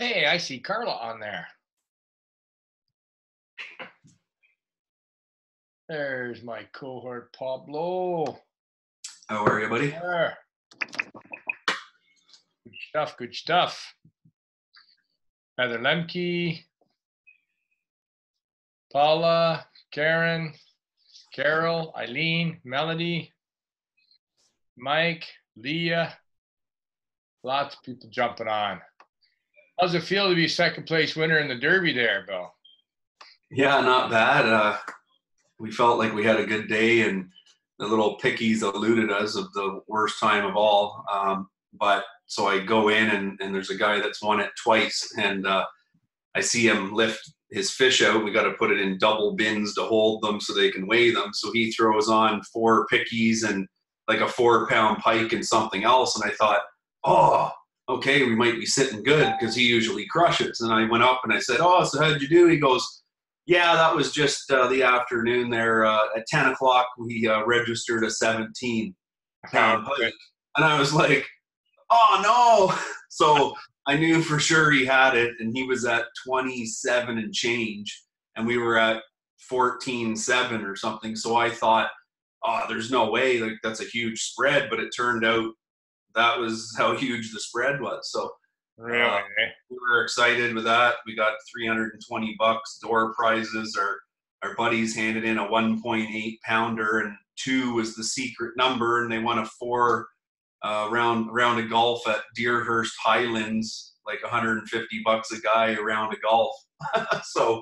Hey, I see Carla on there. There's my cohort, Pablo. How are you, buddy? There. Good stuff, good stuff. Heather Lemke, Paula, Karen, Carol, Eileen, Melody, Mike, Leah. Lots of people jumping on. How's it feel to be second place winner in the Derby there, Bill? Yeah, not bad. We felt like we had a good day, and the little pickies eluded us of the worst time of all. But so I go in, and there's a guy that's won it twice, and I see him lift his fish out. We got to put it in double bins to hold them so they can weigh them. So he throws on 4 pickies and like a 4-pound pike and something else. And I thought, oh, okay, we might be sitting good because he usually crushes. And I went up and I said, oh, so how'd you do? He goes, yeah, that was just the afternoon there. At 10 o'clock, we registered a 17-pound pike. And I was like, oh, no. So I knew for sure he had it, and he was at 27 and change, and we were at 14.7 or something. So I thought, oh, there's no way. Like, that's a huge spread. But it turned out that was how huge the spread was. So really, we were excited with that. We got $320 door prizes. Our buddies handed in a 1.8 pounder, and 2 was the secret number, and they won a 4 round of golf at Deerhurst Highlands, like $150 a guy a round of golf. So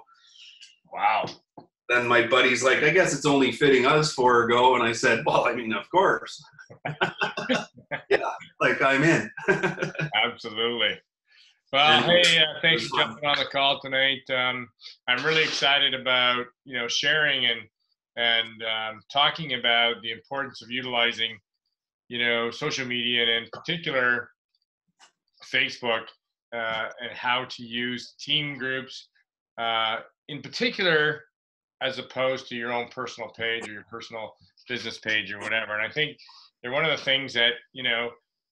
wow. Then my buddy's like, I guess it's only fitting us 4 go. And I said, well, I mean, of course. Yeah, like I'm in. Absolutely. Well, hey, thanks for jumping on the call tonight. I'm really excited about, sharing and talking about the importance of utilizing, social media, and in particular, Facebook, and how to use team groups, in particular, as opposed to your own personal page or your personal business page or whatever. And I think they're one of the things that,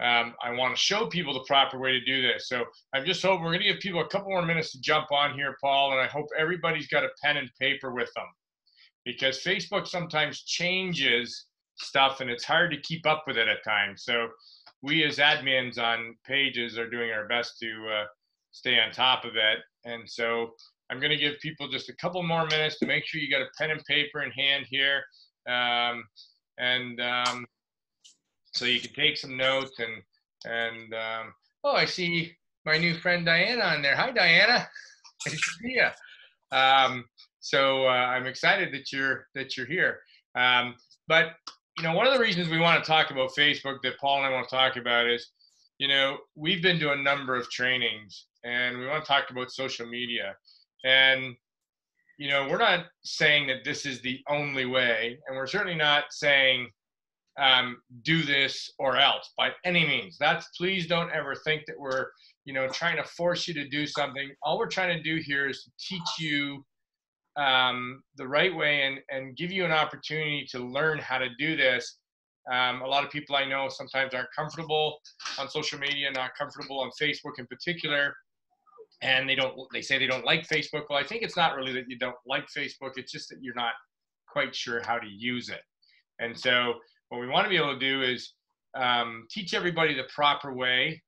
I want to show people the proper way to do this. So I'm just hoping we're going to give people a couple more minutes to jump on here, Paul, and I hope everybody's got a pen and paper with them, because Facebook sometimes changes stuff and it's hard to keep up with it at times. So we as admins on pages are doing our best to stay on top of it. And so I'm going to give people just a couple more minutes to make sure you got a pen and paper in hand here. So you can take some notes and oh, I see my new friend Diana on there. Hi, Diana. Nice to see you. So I'm excited that you're here. But one of the reasons we want to talk about Facebook, that Paul and I want to talk about, is, we've been to a number of trainings, and we want to talk about social media. And, we're not saying that this is the only way, and we're certainly not saying do this or else by any means. Please don't ever think that we're, trying to force you to do something. All we're trying to do here is to teach you the right way and give you an opportunity to learn how to do this. A lot of people I know sometimes aren't comfortable on social media, not comfortable on Facebook in particular, and they say they don't like Facebook. Well, I think it's not really that you don't like Facebook, it's just that you're not quite sure how to use it. And so what we want to be able to do is teach everybody the proper way,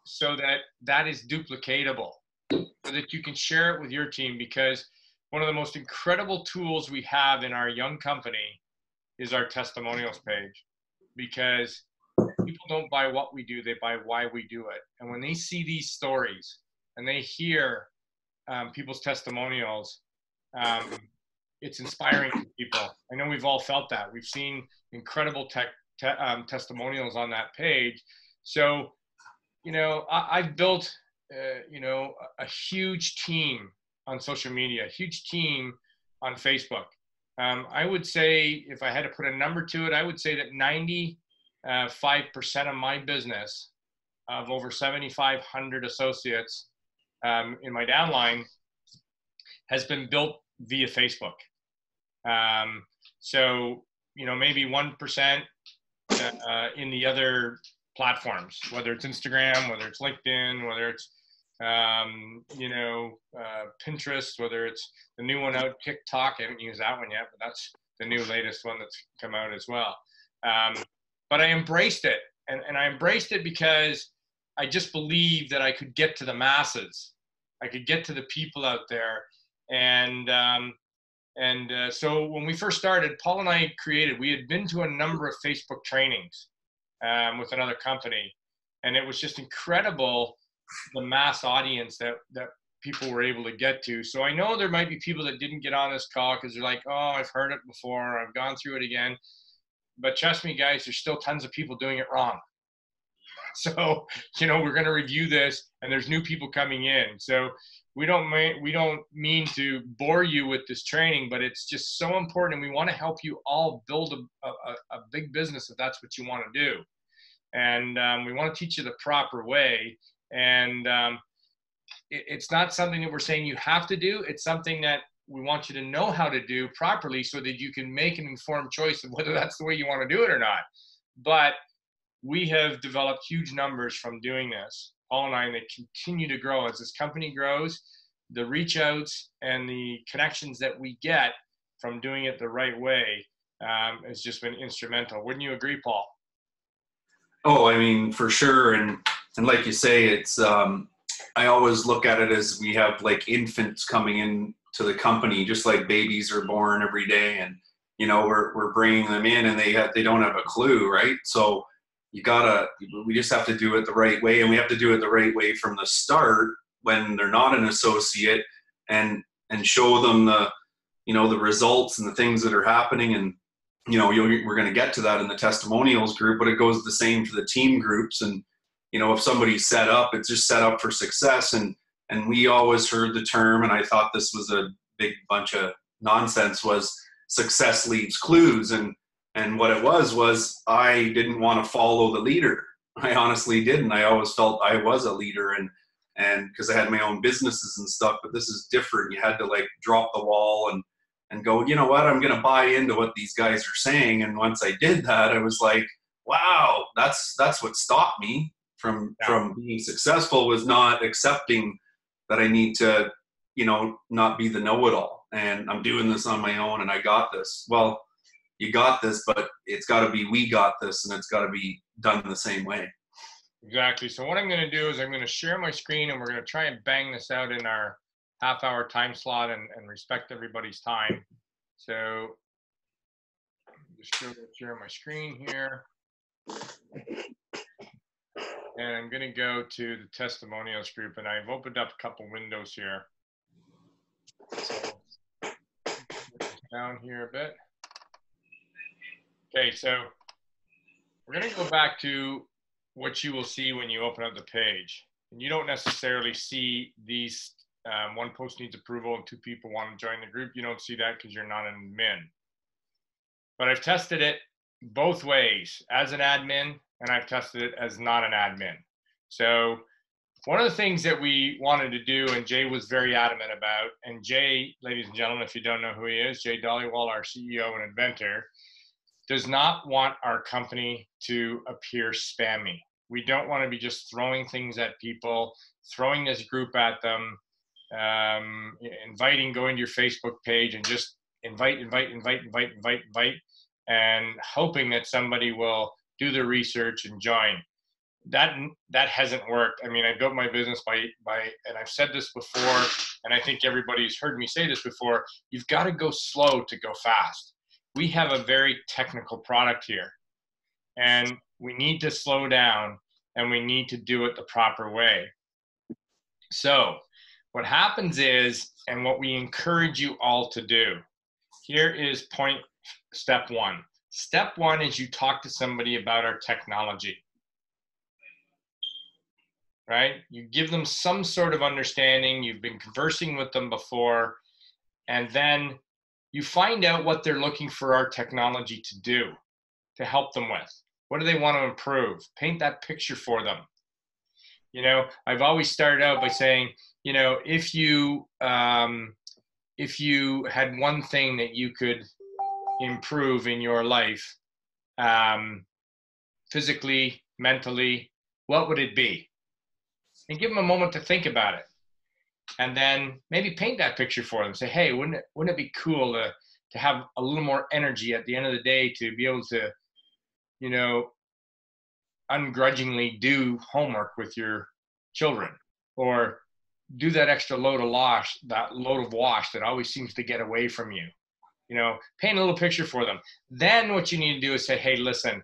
so that is duplicatable, so that you can share it with your team. Because one of the most incredible tools we have in our young company is our testimonials page, because people don't buy what we do, they buy why we do it. And when they see these stories and they hear people's testimonials, it's inspiring to people. I know we've all felt that. We've seen incredible testimonials on that page. So, I've built, a huge team on social media, a huge team on Facebook. I would say, if I had to put a number to it, I would say that 95% of my business, of over 7,500 associates in my downline, has been built via Facebook. So, maybe 1% in the other platforms, whether it's Instagram, whether it's LinkedIn, whether it's Pinterest, whether it's the new one out, TikTok. I haven't used that one yet, but that's the new latest one that's come out as well. But I embraced it, and I embraced it because I just believed that I could get to the masses. I could get to the people out there. So when we first started, Paul and I we had been to a number of Facebook trainings with another company. And it was just incredible, the mass audience that people were able to get to. So I know there might be people that didn't get on this call because they're like, oh, I've heard it before. I've gone through it again. But trust me, guys, there's still tons of people doing it wrong. So, we're going to review this, and there's new people coming in. So we don't mean to bore you with this training, but it's just so important. And we want to help you all build a big business if that's what you want to do. And we want to teach you the proper way. And it's not something that we're saying you have to do. It's something that we want you to know how to do properly so that you can make an informed choice of whether that's the way you want to do it or not. But we have developed huge numbers from doing this, Paul and I, and they continue to grow. As this company grows, the reach outs and the connections that we get from doing it the right way has just been instrumental. Wouldn't you agree, Paul? Oh, I mean, for sure. And like you say, it's, I always look at it as we have like infants coming in to the company, just like babies are born every day. And, we're bringing them in and they don't have a clue. Right. So we just have to do it the right way. And we have to do it the right way from the start when they're not an associate, and show them the results and the things that are happening. And, we're going to get to that in the testimonials group, but it goes the same for the team groups. And, if somebody's set up, it's just set up for success. And we always heard the term, and I thought this was a big bunch of nonsense, was success leaves clues. And what it was I didn't want to follow the leader. I honestly didn't. I always felt I was a leader, and because I had my own businesses and stuff, but this is different. You had to like drop the wall and go, you know what, I'm going to buy into what these guys are saying. And once I did that, I was like, wow, that's what stopped me from being successful, was not accepting that I need to, not be the know-it-all. And I'm doing this on my own and I got this. Well, you got this, but it's got to be, we got this, and it's got to be done the same way. Exactly. So what I'm going to do is I'm going to share my screen, and we're going to try and bang this out in our half-hour time slot and respect everybody's time. So I'm just going to share my screen here. And I'm going to go to the testimonials group, and I've opened up a couple windows here. So down here a bit. Okay, so we're going to go back to what you will see when you open up the page. And you don't necessarily see these, one post needs approval and 2 people want to join the group. You don't see that because you're not an admin. But I've tested it both ways, as an admin, and I've tested it as not an admin. So one of the things that we wanted to do, and Jay was very adamant about, and Jay, ladies and gentlemen, if you don't know who he is, Jay Dollywall, our CEO and inventor, does not want our company to appear spammy. We don't want to be just throwing things at people, throwing this group at them, inviting, going to your Facebook page and just invite, and hoping that somebody will do the research and join. That hasn't worked. I mean, I built my business by, and I've said this before, and I think everybody's heard me say this before, you've got to go slow to go fast. We have a very technical product here, and we need to slow down, and we need to do it the proper way. So what happens is, and what we encourage you all to do, here is step 1. Step 1 is you talk to somebody about our technology, right? You give them some sort of understanding. You've been conversing with them before, and then you find out what they're looking for our technology to do, to help them with. What do they want to improve? Paint that picture for them. I've always started out by saying, if you had one thing that you could improve in your life, physically, mentally, what would it be? and give them a moment to think about it. And then maybe paint that picture for them. Say, hey, wouldn't it be cool to have a little more energy at the end of the day to be able to, you know, ungrudgingly do homework with your children, or do that extra load of wash that always seems to get away from you. You know, paint a little picture for them. Then what you need to do is say, hey, listen,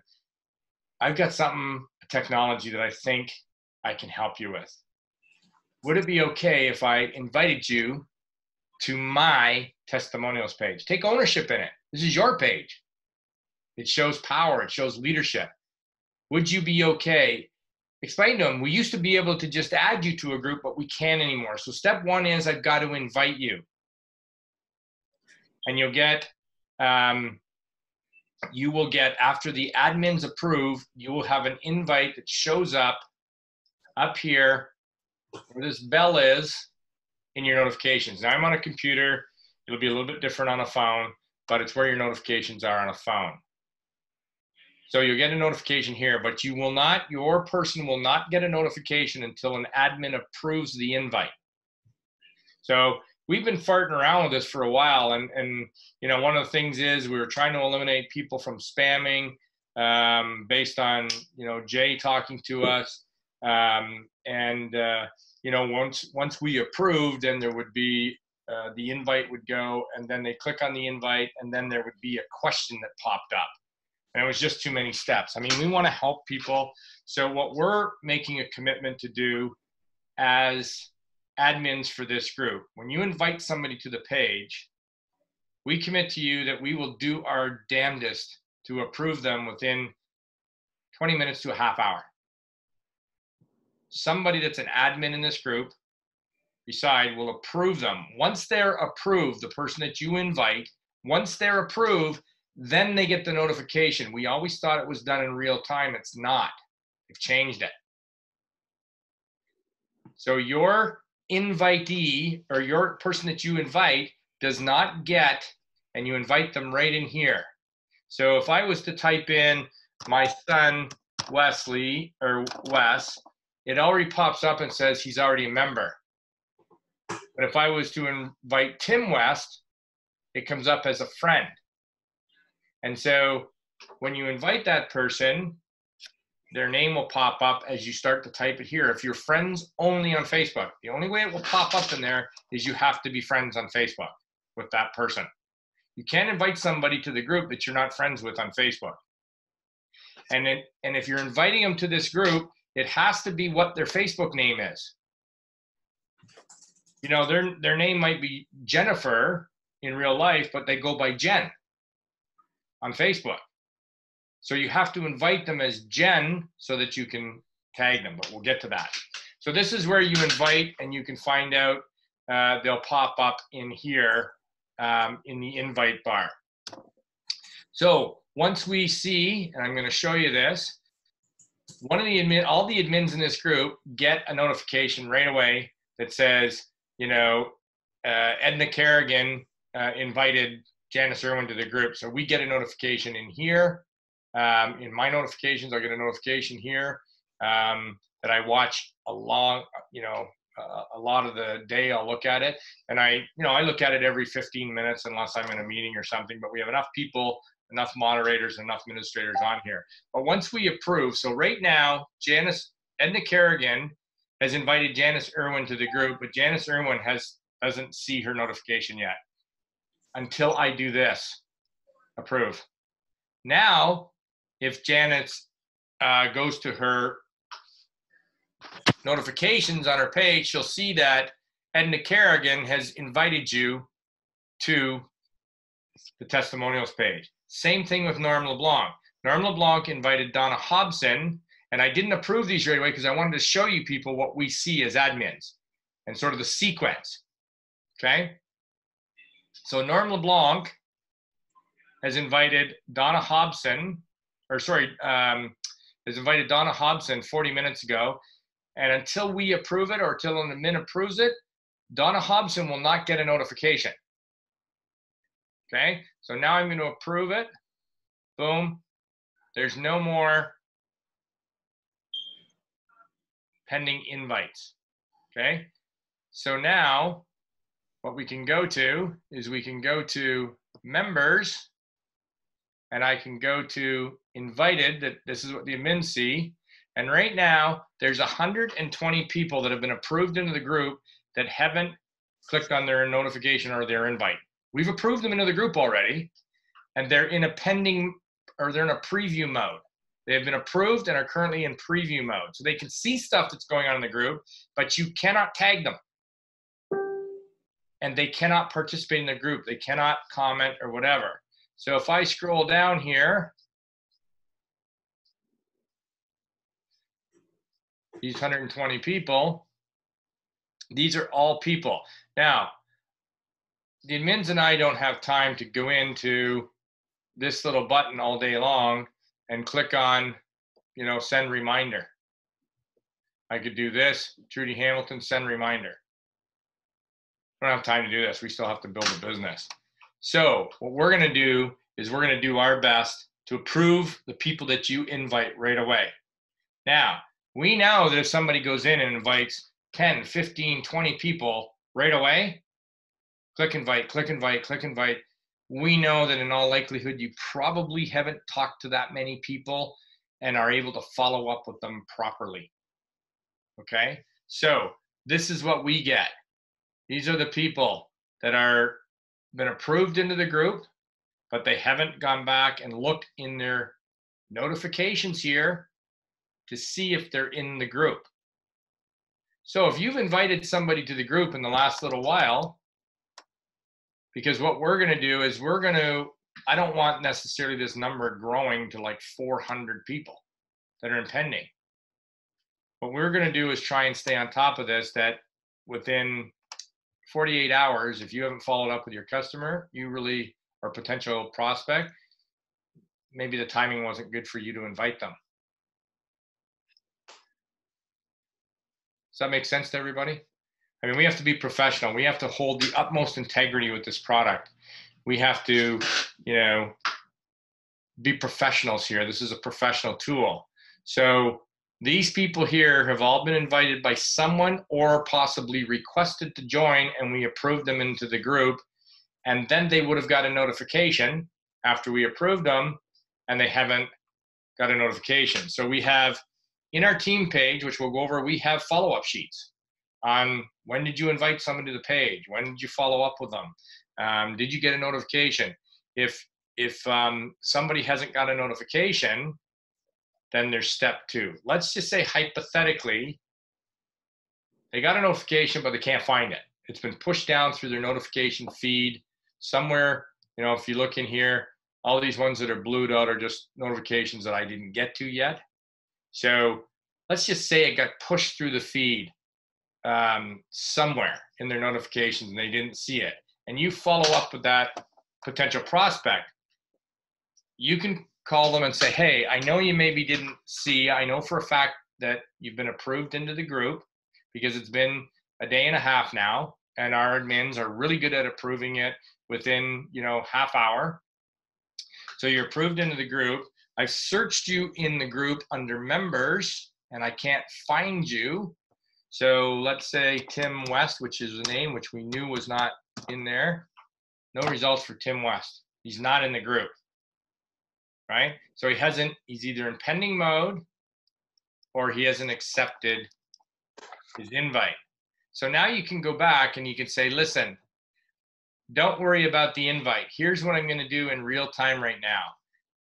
I've got a technology that I think I can help you with. Would it be okay if I invited you to my testimonials page? Take ownership in it. This is your page. It shows power. It shows leadership. Would you be okay? Explain to them, we used to be able to just add you to a group, but we can't anymore. So step one is I've got to invite you. And you'll get, you will get, after the admins approve, you will have an invite that shows up here where this bell is in your notifications. Now I'm on a computer. It'll be a little bit different on a phone, but it's where your notifications are on a phone. So you'll get a notification here, but you will not, your person will not get a notification until an admin approves the invite. So we've been farting around with this for a while, and you know, one of the things is we were trying to eliminate people from spamming based on, you know, Jay talking to us, you know, once we approved, then there would be the invite would go, and then they click on the invite, and then there would be a question that popped up. And it was just too many steps. I mean, we want to help people. So what we're making a commitment to do as admins for this group, when you invite somebody to the page, we commit to you that we will do our damnedest to approve them within 20 minutes to a half hour. Somebody that's an admin in this group beside will approve them. Once they're approved, the person that you invite, once they're approved, then they get the notification. We always thought it was done in real time. It's not. They've changed it. So your invitee, or your person that you invite, does not get, and you invite them right in here. So if I was to type in my son Wesley, or Wes, it already pops up and says he's already a member. But if I was to invite Tim West, it comes up as a friend. And so when you invite that person, their name will pop up as you start to type it here. If you're friends only on Facebook, the only way it will pop up in there is you have to be friends on Facebook with that person. You can't invite somebody to the group that you're not friends with on Facebook. And if you're inviting them to this group, it has to be what their Facebook name is. You know, their name might be Jennifer in real life, but they go by Jen on Facebook. So you have to invite them as Jen so that you can tag them, but we'll get to that. So this is where you invite, and you can find out, they'll pop up in here in the invite bar. So once we see, and I'm going to show you this, all the admins in this group get a notification right away that says, you know, Edna Kerrigan invited Janice Irwin to the group. So we get a notification in here. In my notifications, I get a notification here that I watch a lot of the day. I'll look at it, and I look at it every 15 minutes unless I'm in a meeting or something, but we have enough people, enough moderators, enough administrators on here. But once we approve, so right now, Edna Kerrigan has invited Janice Irwin to the group, but Janice Irwin doesn't see her notification yet until I do this, approve. Now, if Janice goes to her notifications on her page, she'll see that Edna Kerrigan has invited you to the testimonials page. Same thing with Norm LeBlanc. Norm LeBlanc invited Donna Hobson, and I didn't approve these right away because I wanted to show you people what we see as admins and sort of the sequence, okay? So Norm LeBlanc has invited Donna Hobson, has invited Donna Hobson 40 minutes ago, and until we approve it, or until an admin approves it, Donna Hobson will not get a notification. Okay, so now I'm going to approve it. Boom. There's no more pending invites. Okay, so now what we can go to is we can go to members, and I can go to invited. That this is what the admins see. And right now there's 120 people that have been approved into the group that haven't clicked on their notification or their invite. We've approved them into the group already, and they're in a pending, or they're in a preview mode. They have been approved and are currently in preview mode. So they can see stuff that's going on in the group, but you cannot tag them. And they cannot participate in the group. They cannot comment or whatever. So if I scroll down here, these 120 people, these are all people. Now, the admins and I don't have time to go into this little button all day long and click on, you know, send reminder. I could do this, Trudy Hamilton, send reminder. I don't have time to do this. We still have to build a business. So what we're going to do is we're going to do our best to approve the people that you invite right away. Now, we know that if somebody goes in and invites 10, 15, 20 people right away, click invite, click invite, click invite, we know that in all likelihood, you probably haven't talked to that many people and are able to follow up with them properly. Okay, so this is what we get. These are the people that are been approved into the group, but they haven't gone back and looked in their notifications here to see if they're in the group. So if you've invited somebody to the group in the last little while, because what we're going to do is I don't want necessarily this number growing to like 400 people that are in pending. What we're going to do is try and stay on top of this, that within 48 hours, if you haven't followed up with your customer, or potential prospect, maybe the timing wasn't good for you to invite them. Does that make sense to everybody? I mean, we have to be professional. We have to hold the utmost integrity with this product. We have to, you know, be professionals here. This is a professional tool. So these people here have all been invited by someone or possibly requested to join, and we approved them into the group. And then they would have got a notification after we approved them, and they haven't got a notification. So we have in our team page, which we'll go over, we have follow-up sheets on when did you invite someone to the page? When did you follow up with them? Did you get a notification? If somebody hasn't got a notification, then there's step 2. Let's just say hypothetically, they got a notification, but they can't find it. It's been pushed down through their notification feed somewhere. You know, if you look in here, all these ones that are blued out are just notifications that I didn't get to yet. So let's just say it got pushed through the feed somewhere in their notifications and they didn't see it. And you follow up with that potential prospect. You can call them and say, hey, I know you maybe didn't see, I know for a fact that you've been approved into the group because it's been a day and a half now, and our admins are really good at approving it within, you know, half hour. So you're approved into the group. I've searched you in the group under members and I can't find you. So let's say Tim West, which is the name, which we knew was not in there. No results for Tim West. He's not in the group, right? So he's either in pending mode or he hasn't accepted his invite. So now you can go back and you can say, listen, don't worry about the invite. Here's what I'm going to do in real time right now.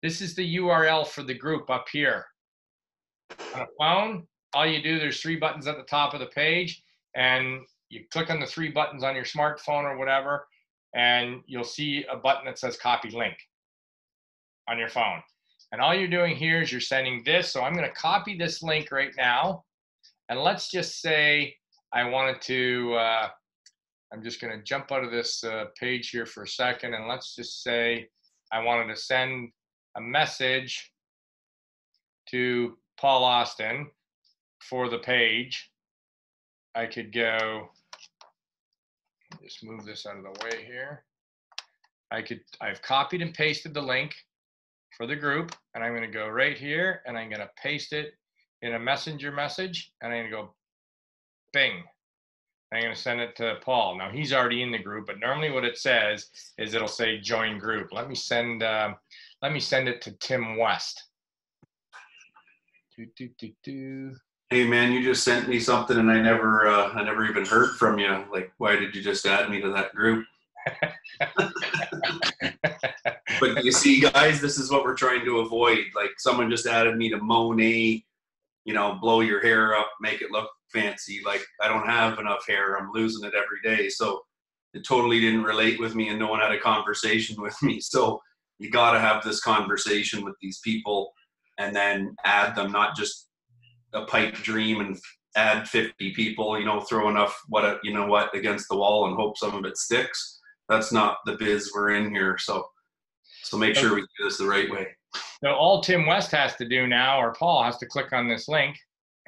This is the URL for the group up here. On a phone, all you do, there's 3 buttons at the top of the page, and you click on the 3 buttons on your smartphone or whatever, and you'll see a button that says copy link on your phone. And all you're doing here is you're sending this. So I'm going to copy this link right now. And let's just say I wanted to, I'm just going to jump out of this page here for a second. And let's just say I wanted to send a message to Paul Austin for the page. I could go, just move this out of the way here. I've copied and pasted the link for the group, and I'm going to go right here and I'm going to paste it in a messenger message, and I'm going to go bing. I'm going to send it to Paul. Now he's already in the group, but normally what it says is it'll say join group. Let me send it to Tim West. Hey man, you just sent me something and I never even heard from you. Like, why did you just add me to that group? But you see, guys, this is what we're trying to avoid. Like, someone just added me to Monet, blow your hair up, make it look fancy. Like, I don't have enough hair. I'm losing it every day. So it totally didn't relate with me, and no one had a conversation with me. So you got to have this conversation with these people and then add them, not just a pipe dream and add 50 people, throw enough against the wall and hope some of it sticks. That's not the biz we're in here. So make sure we do this the right way. So all Tim West has to do now, or Paul has to click on this link,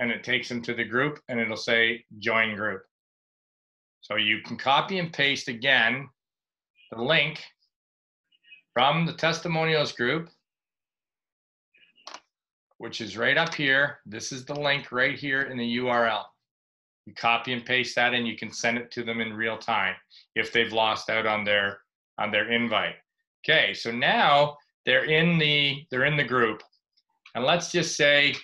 and it takes him to the group, and it'll say join group. So you can copy and paste again the link from the testimonials group, which is right up here. This is the link right here in the URL. You copy and paste that, and you can send it to them in real time if they've lost out on their invite. Okay, so now they're in the group, and let's just say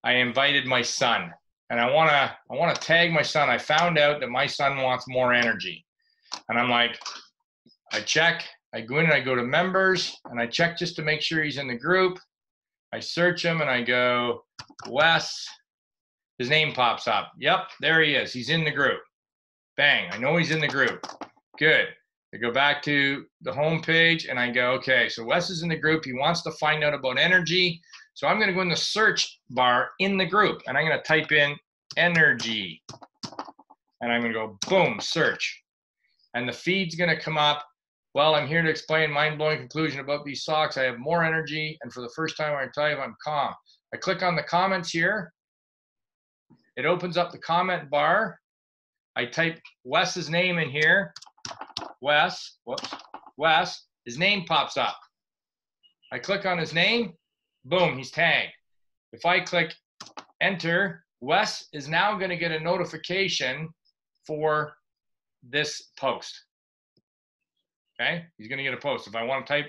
I invited my son, and I wanna tag my son. I found out that my son wants more energy, and I'm like, I check. I go in and I go to members, and I check just to make sure he's in the group. I search him and I go, Wes, his name pops up. Yep, there he is. He's in the group. Bang, I know he's in the group. Good. I go back to the home page and I go, okay, so Wes is in the group. He wants to find out about energy. So I'm going to go in the search bar in the group and I'm going to type in energy. And I'm going to go, boom, search. And the feed's going to come up. Well, I'm here to explain mind-blowing conclusion about these socks. I have more energy, and for the first time I type, I'm calm. I click on the comments here. It opens up the comment bar. I type Wes's name in here. Wes, his name pops up. I click on his name, boom, he's tagged. If I click enter, Wes is now going to get a notification for this post. Okay, he's going to get a post. If I want to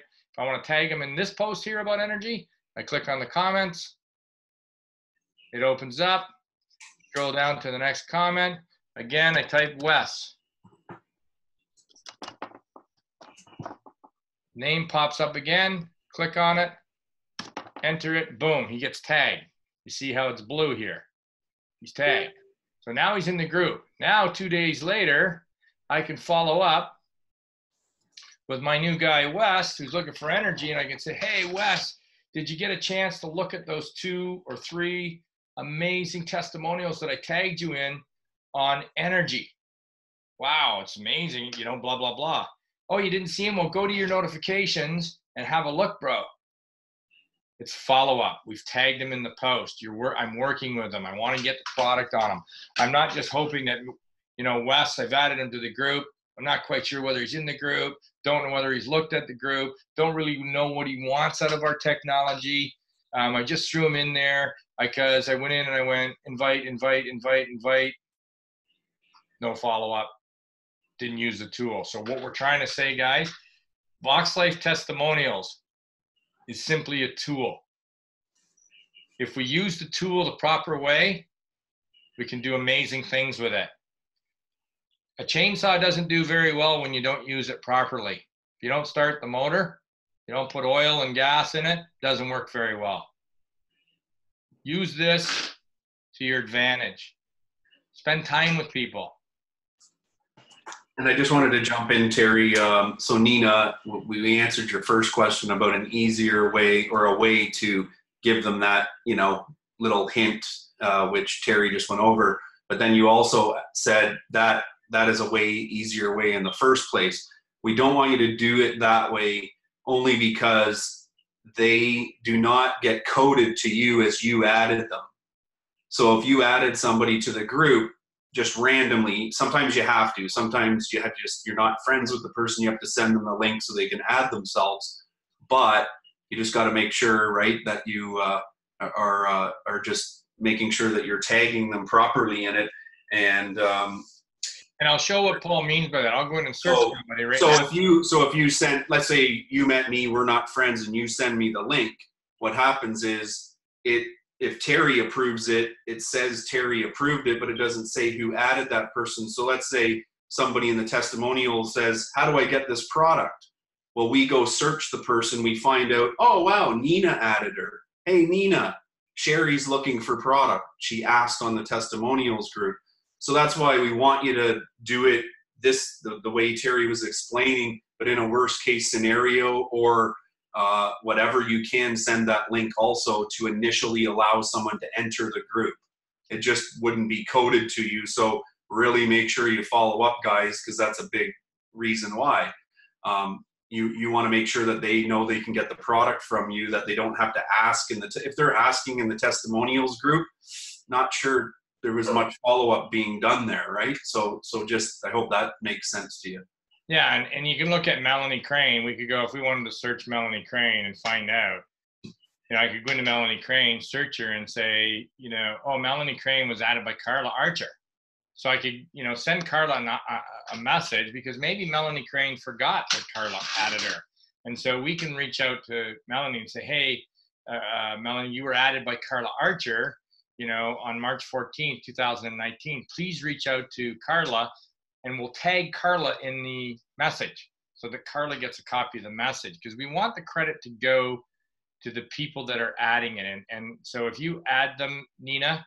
tag him in this post here about energy, I click on the comments. It opens up. Scroll down to the next comment. Again, I type Wes. Name pops up again. Click on it. Enter it. Boom, he gets tagged. You see how it's blue here? He's tagged. So now he's in the group. Now, 2 days later, I can follow up with my new guy, Wes, who's looking for energy, and I can say, hey, Wes, did you get a chance to look at those 2 or 3 amazing testimonials that I tagged you in on energy? Wow, it's amazing, blah, blah, blah. Oh, you didn't see them? Well, go to your notifications and have a look, bro. It's follow-up. We've tagged them in the post. I'm working with them. I want to get the product on them. I'm not just hoping that, Wes, I've added him to the group. I'm not quite sure whether he's in the group. Don't know whether he's looked at the group. Don't really know what he wants out of our technology. I just threw him in there because I went in and I went invite. No follow-up. Didn't use the tool. So what we're trying to say, guys, Voxxlife testimonials is simply a tool. If we use the tool the proper way, we can do amazing things with it. A chainsaw doesn't do very well when you don't use it properly. If you don't start the motor, you don't put oil and gas in it, it doesn't work very well. Use this to your advantage. Spend time with people. And I just wanted to jump in, Terry. So Nina, we answered your first question about an easier way or a way to give them that, little hint, which Terry just went over. But then you also said that is a way easier way in the first place. We don't want you to do it that way only because they do not get coded to you as you added them. So if you added somebody to the group just randomly, sometimes you have to. Sometimes you're not friends with the person. You have to send them the link so they can add themselves. But you just got to make sure, right, that you are just making sure that you're tagging them properly in it. And I'll show what Paul means by that. I'll go in and search somebody right so now. if you send, let's say you met me, we're not friends, and you send me the link, what happens is if Terry approves it, it says Terry approved it, but it doesn't say who added that person. So let's say somebody in the testimonial says, how do I get this product? Well, we go search the person, we find out, oh wow, Nina added her. Hey Nina, Sherry's looking for product. She asked on the testimonials group. So that's why we want you to do it the way Terry was explaining, but in a worst case scenario, or whatever, you can send that link also to initially allow someone to enter the group. It just wouldn't be coded to you. So really make sure you follow up, guys, because that's a big reason why. You want to make sure that they know they can get the product from you, that they don't have to ask if they're asking in the testimonials group, not sure there was much follow-up being done there, right? So just, I hope that makes sense to you. Yeah, and you can look at Melanie Crane. We could go, if we wanted to search Melanie Crane and find out, I could go into Melanie Crane, search her and say, oh, Melanie Crane was added by Carla Archer. So I could, send Carla a message, because maybe Melanie Crane forgot that Carla added her. And so we can reach out to Melanie and say, hey, Melanie, you were added by Carla Archer, on March 14th, 2019. Please reach out to Carla, and we'll tag Carla in the message so that Carla gets a copy of the message, because we want the credit to go to the people that are adding it. And so if you add them, Nina,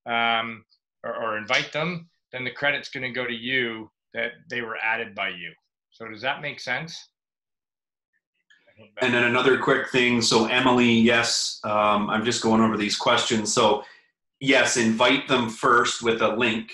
or invite them, then the credit's going to go to you that they were added by you. So does that make sense? And then another quick thing. So Emily, yes, I'm just going over these questions. So yes, invite them first with a link.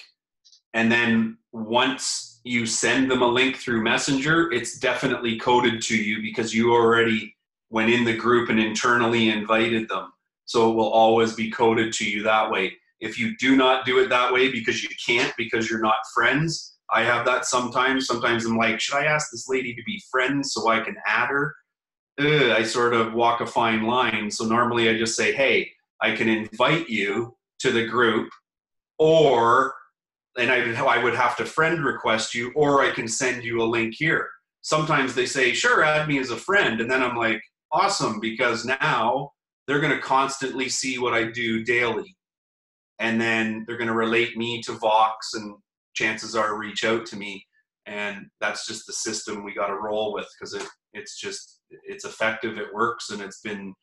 And then once you send them a link through Messenger, it's definitely coded to you because you already went in the group and internally invited them. So it will always be coded to you that way. If you do not do it that way because you can't, because you're not friends, I have that sometimes. Sometimes I'm like, should I ask this lady to be friends so I can add her? I sort of walk a fine line. So normally I just say, hey, I can invite you to the group, and I would have to friend request you, or I can send you a link here. Sometimes they say, sure, add me as a friend. And then I'm like, awesome, because now they're going to constantly see what I do daily. And then they're going to relate me to Vox, and chances are reach out to me. And that's just the system we got to roll with, because it's effective, it works, and it's been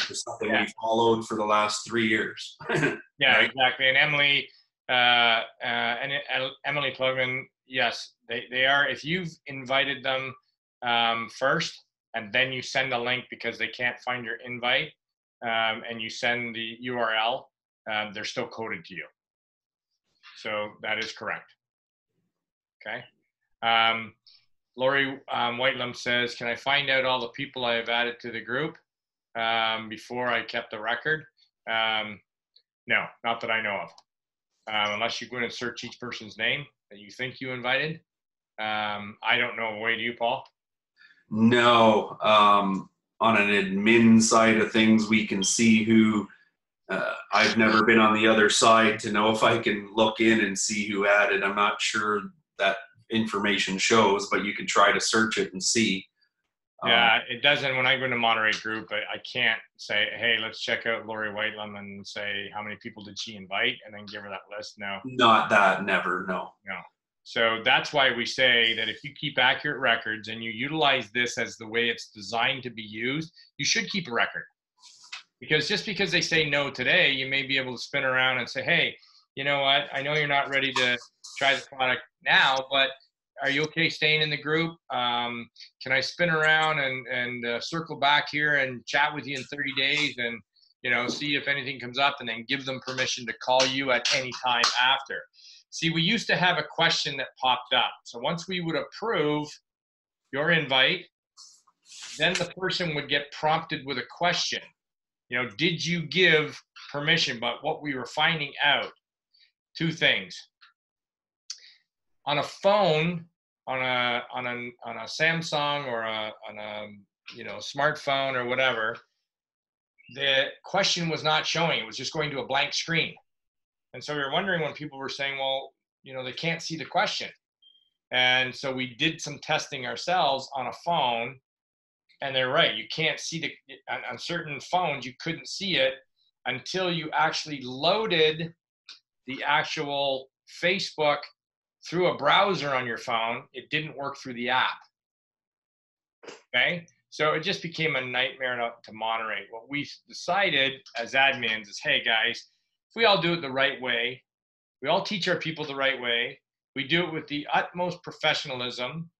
just something we followed for the last 3 years. Yeah, right? Exactly. And Emily, Emily Plugman, yes, they are. If you've invited them first, and then you send a link because they can't find your invite, and you send the URL, they're still coded to you. So that is correct. Okay. Lori Whitelum says, can I find out all the people I have added to the group before I kept the record? No, not that I know of. Unless you go in and search each person's name that you think you invited. I don't know. Way do you, Paul? No. On an admin side of things, we can see who. I've never been on the other side to know if I can look in and see who added. I'm not sure that information shows, but you can try to search it and see. Yeah, it doesn't. When I go into moderate group, I can't say, hey, let's check out Lori Whitelum and say how many people did she invite, and then give her that list. No. Not that, never, no. No. So that's why we say that if you keep accurate records and you utilize this as the way it's designed to be used, you should keep a record. Because just because they say no today, you may be able to spin around and say, hey, you know what? I know you're not ready to try the product now, but are you okay staying in the group? Can I spin around and circle back here and chat with you in 30 days and, see if anything comes up, and then give them permission to call you at any time after. See, we used to have a question that popped up. So once we would approve your invite, then the person would get prompted with a question. Did you give permission? But what we were finding out, two things. On a phone, on a Samsung or on a smartphone or whatever, the question was not showing. It was just going to a blank screen. And so we were wondering when people were saying, well, you know, they can't see the question. And so we did some testing ourselves on a phone, and they're right. You can't see on certain phones, you couldn't see it until you actually loaded the actual Facebook through a browser on your phone. It didn't work through the app. Okay. So it just became a nightmare to moderate. What we decided as admins is, hey guys, if we all do it the right way, we all teach our people the right way, we do it with the utmost professionalism,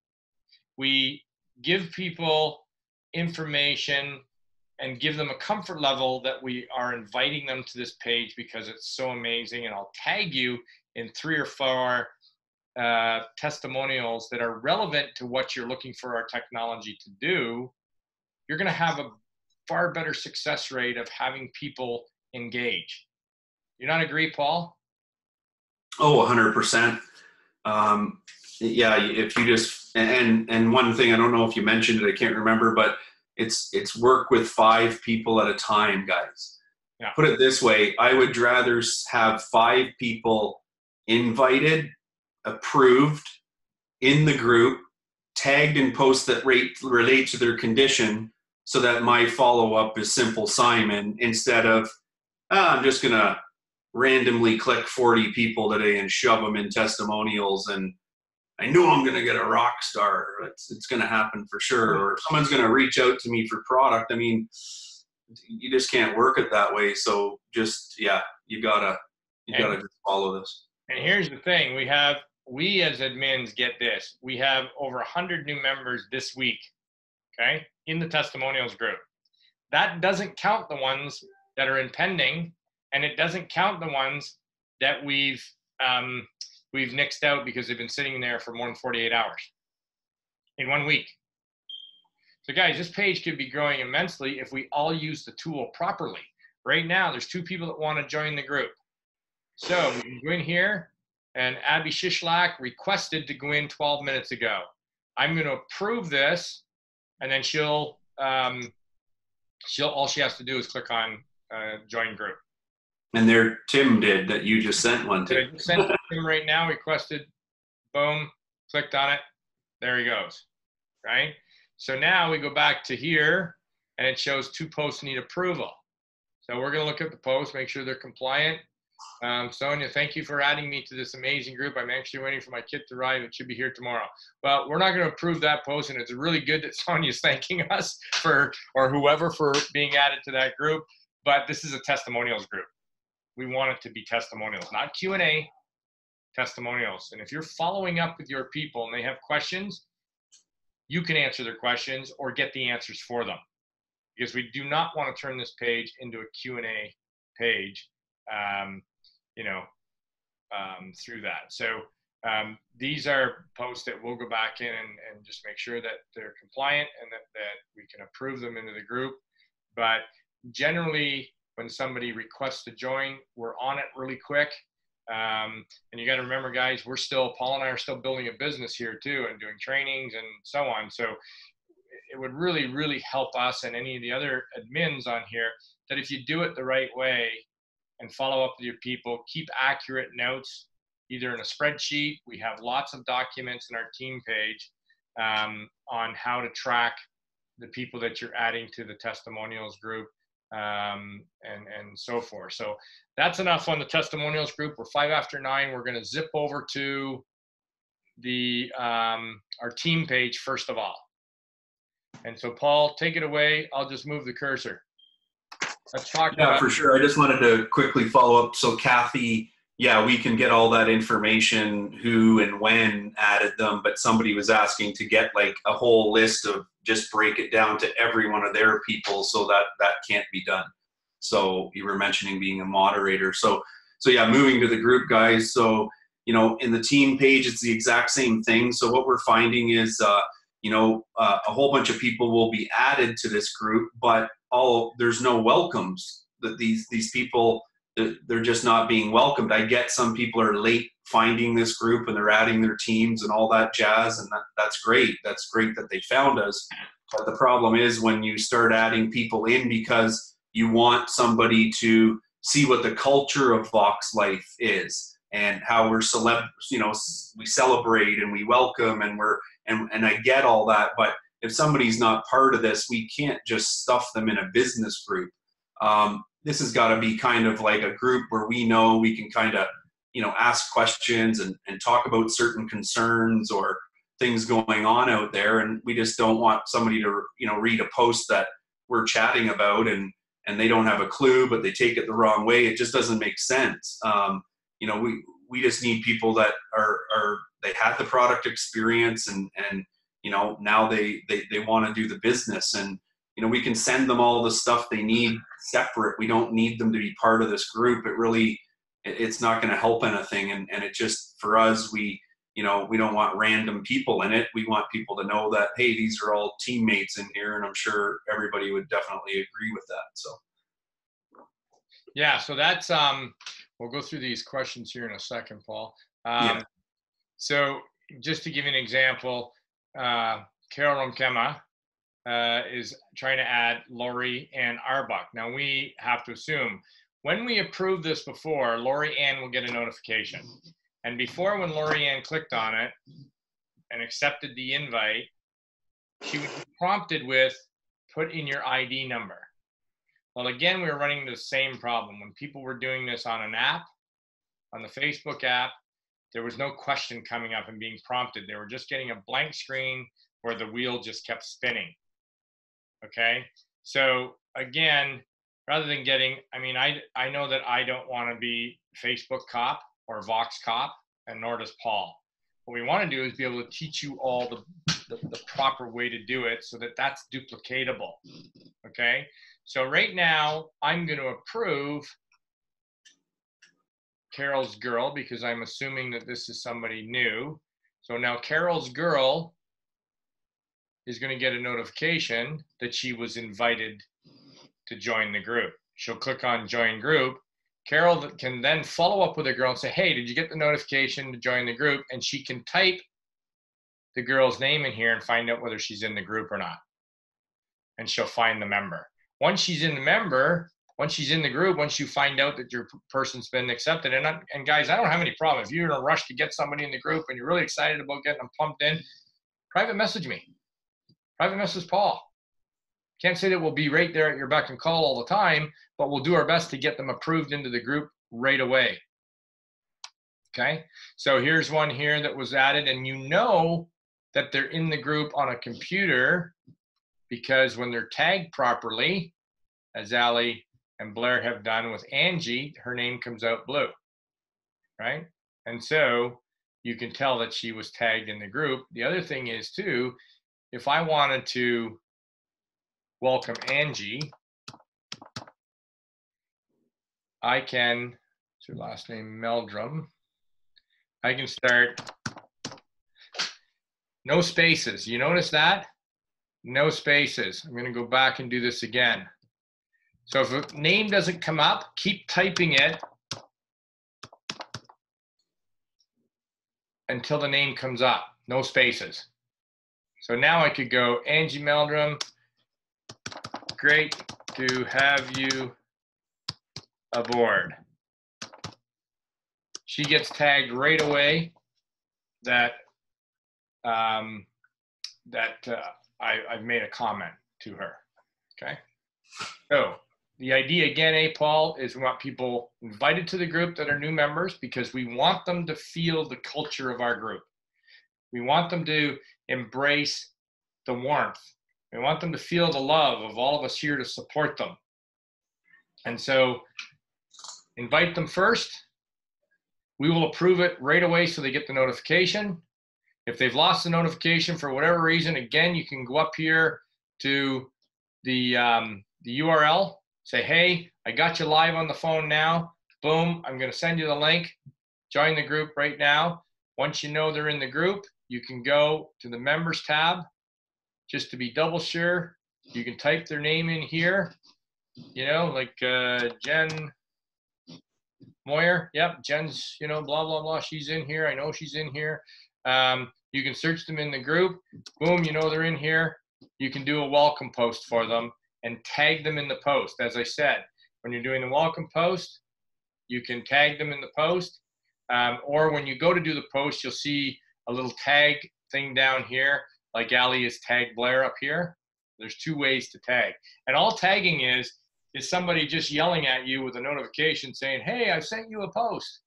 we give people information and give them a comfort level that we are inviting them to this page because it's so amazing. And I'll tag you in 3 or 4 testimonials that are relevant to what you're looking for our technology to do. You're going to have a far better success rate of having people engage. You not agree, Paul? Oh, 100%. Yeah, if you just, and one thing, I don't know if you mentioned it, I can't remember, but it's work with 5 people at a time, guys. Yeah. Put it this way, I would rather have 5 people invited, approved, in the group, tagged in posts that relate to their condition, so that my follow-up is simple Simon, instead of, I'm just going to randomly click 40 people today and shove them in testimonials, and I know I'm going to get a rock star. It's going to happen for sure. Or someone's going to reach out to me for product. I mean, you just can't work it that way. So just, yeah, you gotta just follow this. And here's the thing. We as admins get this. We have over 100 new members this week, okay, in the testimonials group. That doesn't count the ones that are in pending, and it doesn't count the ones that we've nixed out because they've been sitting there for more than 48 hours in 1 week. So guys, this page could be growing immensely if we all use the tool properly. Right now, there's 2 people that want to join the group. So we can go in here, and Abby Shishlak requested to go in 12 minutes ago. I'm going to approve this, and then she'll all she has to do is click on join group. And there, Tim did that. You just sent one to. I just sent him right now. Requested, boom, clicked on it. There he goes. Right. So now we go back to here, and it shows 2 posts need approval. So we're going to look at the posts, make sure they're compliant. Sonia, thank you for adding me to this amazing group. I'm actually waiting for my kit to arrive. It should be here tomorrow. Well, we're not going to approve that post, and it's really good that Sonia's thanking us or whoever for being added to that group. But this is a testimonials group. We want it to be testimonials, not Q&A, testimonials. And if you're following up with your people and they have questions, you can answer their questions or get the answers for them, because we do not want to turn this page into a Q&A page, through that. So these are posts that we'll go back in and just make sure that they're compliant and that we can approve them into the group. But generally, when somebody requests to join, we're on it really quick. And you got to remember, guys, Paul and I are still building a business here too, and doing trainings and so on. So it would really, really help us and any of the other admins on here that if you do it the right way and follow up with your people, keep accurate notes, either in a spreadsheet. We have lots of documents in our team page on how to track the people that you're adding to the testimonials group. And so forth. So that's enough on the testimonials group. We're 5 after 9. We're going to zip over to the our team page first of all. And so Paul, take it away. I'll just move the cursor. Let's talk about. Yeah, for sure. I just wanted to quickly follow up. So Kathy, yeah, we can get all that information, who and when added them, but somebody was asking to get like a whole list of, just break it down to every one of their people, so that can't be done. So you were mentioning being a moderator. So yeah, moving to the group, guys. So, in the team page, it's the exact same thing. So what we're finding is, a whole bunch of people will be added to this group, but there's no welcomes. That these people, they're just not being welcomed. I get some people are late finding this group and they're adding their teams and all that jazz, and that's great. That's great that they found us. But the problem is when you start adding people in because you want somebody to see what the culture of Voxxlife is and how we're we celebrate and we welcome and I get all that, but if somebody's not part of this, we can't just stuff them in a business group. This has got to be kind of like a group where we know we can kind of, ask questions and talk about certain concerns or things going on out there. And we just don't want somebody to, read a post that we're chatting about and they don't have a clue, but they take it the wrong way. It just doesn't make sense. We just need people that they had the product experience and now they want to do the business, and we can send them all the stuff they need separate. We don't need them to be part of this group. It's not going to help anything. And it just, for us, we don't want random people in it. We want people to know that, hey, these are all teammates in here, and I'm sure everybody would definitely agree with that. So yeah, so that's we'll go through these questions here in a second, Paul. Yeah. So just to give you an example, Carol Romkema is trying to add Lori Ann Arbuck. Now we have to assume when we approve this before, Lori Ann will get a notification. And before, when Lori Ann clicked on it and accepted the invite, she would be prompted with, put in your ID number. Well, again, we were running the same problem. When people were doing this on an app, on the Facebook app, there was no question coming up and being prompted. They were just getting a blank screen where the wheel just kept spinning. Okay? So again, rather than getting, I know that I don't want to be Facebook cop or Vox cop, and nor does Paul. What we want to do is be able to teach you all the proper way to do it so that that's duplicatable. Okay? So right now, I'm going to approve Carol's girl because I'm assuming that this is somebody new. So now Carol's girl is going to get a notification that she was invited to join the group. She'll click on join group. Carol can then follow up with the girl and say, hey, did you get the notification to join the group? And she can type the girl's name in here and find out whether she's in the group or not. And she'll find the member. Once she's in the group, once you find out that your person's been accepted, and guys, I don't have any problem. If you're in a rush to get somebody in the group and you're really excited about getting them pumped in, private message me. Private message Paul. Can't say that we'll be right there at your beck and call all the time, but we'll do our best to get them approved into the group right away. Okay, so here's one here that was added, and you know that they're in the group on a computer because when they're tagged properly, as Ali and Blair have done with Angie, her name comes out blue, right? And so you can tell that she was tagged in the group. The other thing is too, if I wanted to welcome Angie, I can, what's her last name, Meldrum. I can start, no spaces. You notice that? No spaces. I'm gonna go back and do this again. So if a name doesn't come up, keep typing it until the name comes up, no spaces. So now I could go, Angie Meldrum, great to have you aboard. She gets tagged right away that I've made a comment to her, okay? So the idea again, Paul, is we want people invited to the group that are new members because we want them to feel the culture of our group. We want them to embrace the warmth. We want them to feel the love of all of us here to support them. And so invite them first. We will approve it right away so they get the notification. If they've lost the notification for whatever reason, again, you can go up here to the URL, say, hey, I got you live on the phone now. Boom, I'm going to send you the link. Join the group right now. Once you know they're in the group, you can go to the members tab. Just to be double sure, you can type their name in here, like Jen Moyer. Yep, Jen's, blah, blah, blah. She's in here. I know she's in here. You can search them in the group. Boom, they're in here. You can do a welcome post for them. and tag them in the post. As I said, when you're doing the welcome post, you can tag them in the post. Or when you go to do the post, you'll see a little tag thing down here, like Ali is tagged Blair up here. There's 2 ways to tag. And all tagging is somebody just yelling at you with a notification saying, hey, I sent you a post.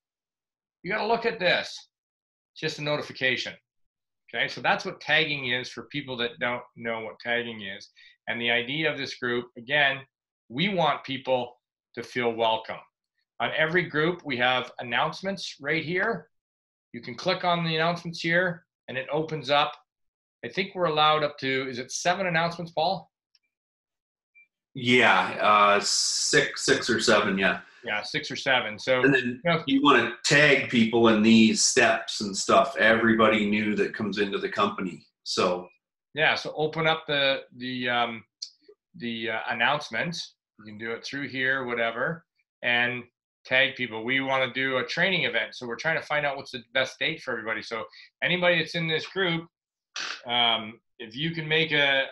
You got to look at this. It's just a notification. Okay, so that's what tagging is for people that don't know what tagging is. And the idea of this group, again, we want people to feel welcome. On every group, we have announcements right here. You can click on the announcements here, and it opens up. I think we're allowed up to, is it 7 announcements, Paul? Yeah, six or seven, yeah. Yeah, 6 or 7. So, and then you want to tag people in these steps and stuff. Everybody new that comes into the company. So yeah, so open up the announcements. You can do it through here, whatever, and tag people. We want to do a training event, so we're trying to find out what's the best date for everybody. So anybody that's in this group, if you can make a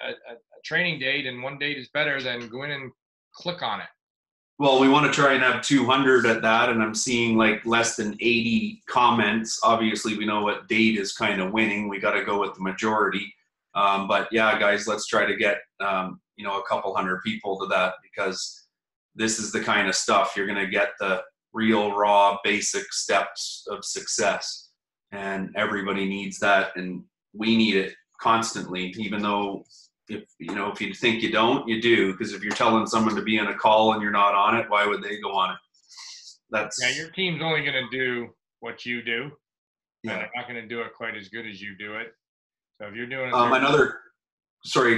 training date and one date is better, then go in and click on it. Well, we want to try and have 200 at that, and I'm seeing like less than 80 comments. Obviously, we know what date is kind of winning. We got to go with the majority. But yeah, guys, let's try to get a couple hundred people to that, because this is the kind of stuff you're going to get the real, raw, basic steps of success, and everybody needs that, and we need it constantly, even though if you think you don't, you do, because if you're telling someone to be on a call and you're not on it, why would they go on it? Your team's only going to do what you do, yeah. And they're not going to do it quite as good as you do it. So if you're doing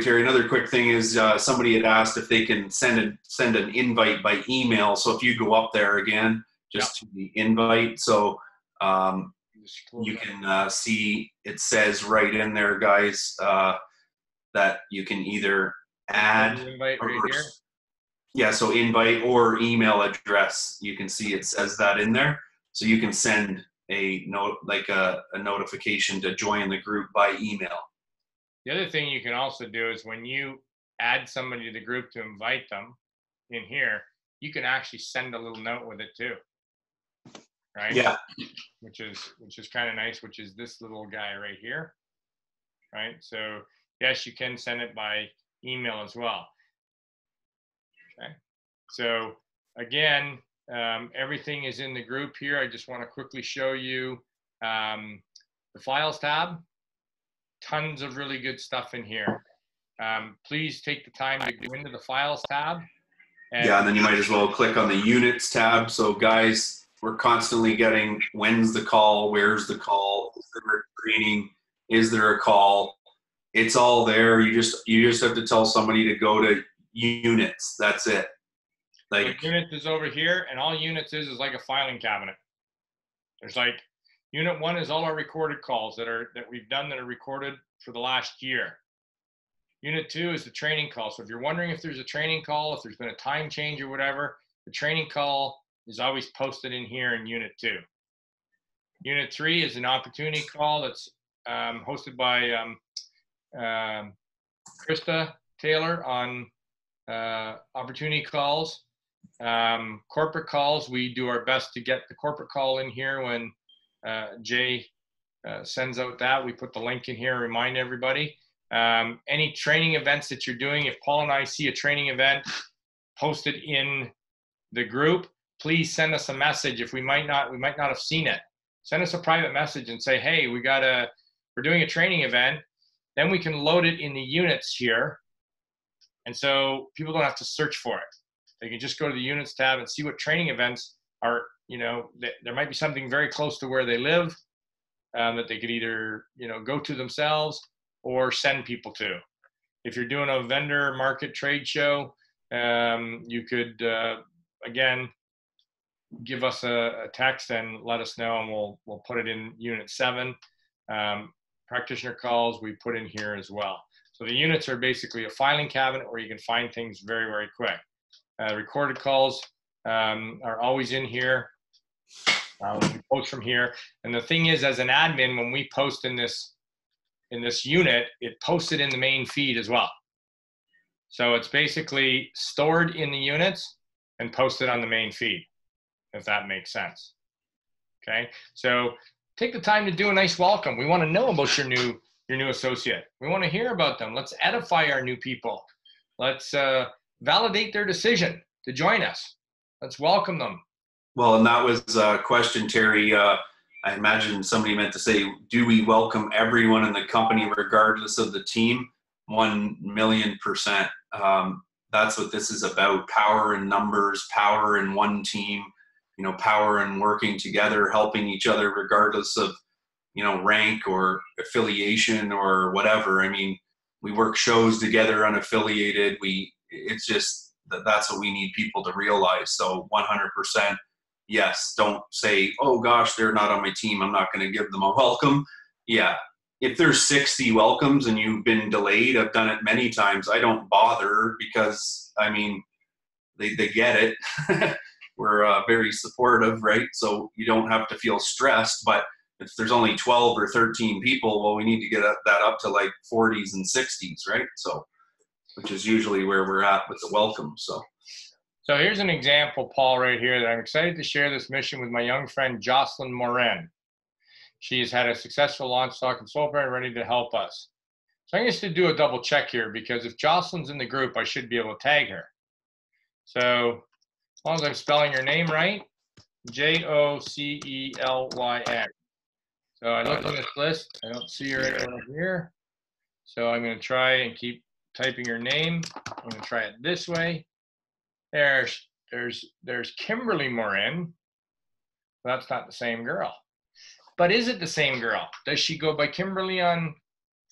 Terry, another quick thing is somebody had asked if they can send an invite by email. So if you go up there again, just to the invite, so you can see it says right in there, guys, that you can either add invite right here. Yeah, so invite or email address. You can see it says that in there, so you can send a notification to join the group by email. The other thing you can also do is when you add somebody to the group to invite them in here, you can actually send a little note with it too, right? Yeah. Which is kind of nice, which is this little guy right here, right? So yes, you can send it by email as well. Okay. So again, everything is in the group here. I just want to quickly show you the Files tab. Tons of really good stuff in here. Please take the time to go into the Files tab. And then you might as well click on the Units tab. So guys, we're constantly getting, when's the call, where's the call, is there a training, is there a call? It's all there. You just have to tell somebody to go to Units. That's it. Like, so Units is over here, and all Units is like a filing cabinet. There's like Unit 1 is all our recorded calls that we've done that are recorded for the last year. Unit 2 is the training call. So if you're wondering if there's a training call, if there's been a time change or whatever, the training call is always posted in here in Unit 2. Unit 3 is an opportunity call that's hosted by Krista Taylor on opportunity calls. Corporate calls, we do our best to get the corporate call in here when Jay sends out that. We put the link in here and remind everybody. Any training events that you're doing, if Paul and I see a training event posted in the group, please send us a message. If we might not have seen it, send us a private message and say, hey, we're doing a training event. Then we can load it in the units here. And so people don't have to search for it. They can just go to the Units tab and see what training events are, there might be something very close to where they live that they could either, go to themselves or send people to. If you're doing a vendor market trade show, you could, again, give us a text and let us know, and we'll put it in Unit 7. Practitioner calls we put in here as well. So the units are basically a filing cabinet where you can find things very, very quick. Recorded calls are always in here. We post from here. And the thing is, as an admin, when we post in this unit, it posts it in the main feed as well. So it's basically stored in the units and posted on the main feed, if that makes sense. Okay, so take the time to do a nice welcome. We want to know about your new associate. We want to hear about them. Let's edify our new people. Let's validate their decision to join us. Let's welcome them. Well, and that was a question, Terry. I imagine somebody meant to say, do we welcome everyone in the company regardless of the team? 1,000,000%. That's what this is about. Power in numbers, power in one team, power in working together, helping each other regardless of, rank or affiliation or whatever. I mean, we work shows together unaffiliated. It's just that's what we need people to realize. So 100%. Yes, don't say, oh gosh, they're not on my team, I'm not going to give them a welcome. Yeah, if there's 60 welcomes and you've been delayed, I've done it many times, I don't bother because, I mean, they get it. We're very supportive, right? So you don't have to feel stressed. But if there's only 12 or 13 people, well, we need to get that up to like 40s and 60s, right? So, which is usually where we're at with the welcome. So here's an example, Paul, right here, that I'm excited to share this mission with my young friend, Jocelyn Morin. She has had a successful launch stock and soul brand ready to help us. So I'm going to do a double check here because if Jocelyn's in the group, I should be able to tag her. So as long as I'm spelling your name right, Jocelyn. So I look on this list, I don't see her over here. So I'm going to try and keep typing her name. I'm going to try it this way. There's Kimberly Morin. That's not the same girl. But is it the same girl? Does she go by Kimberly on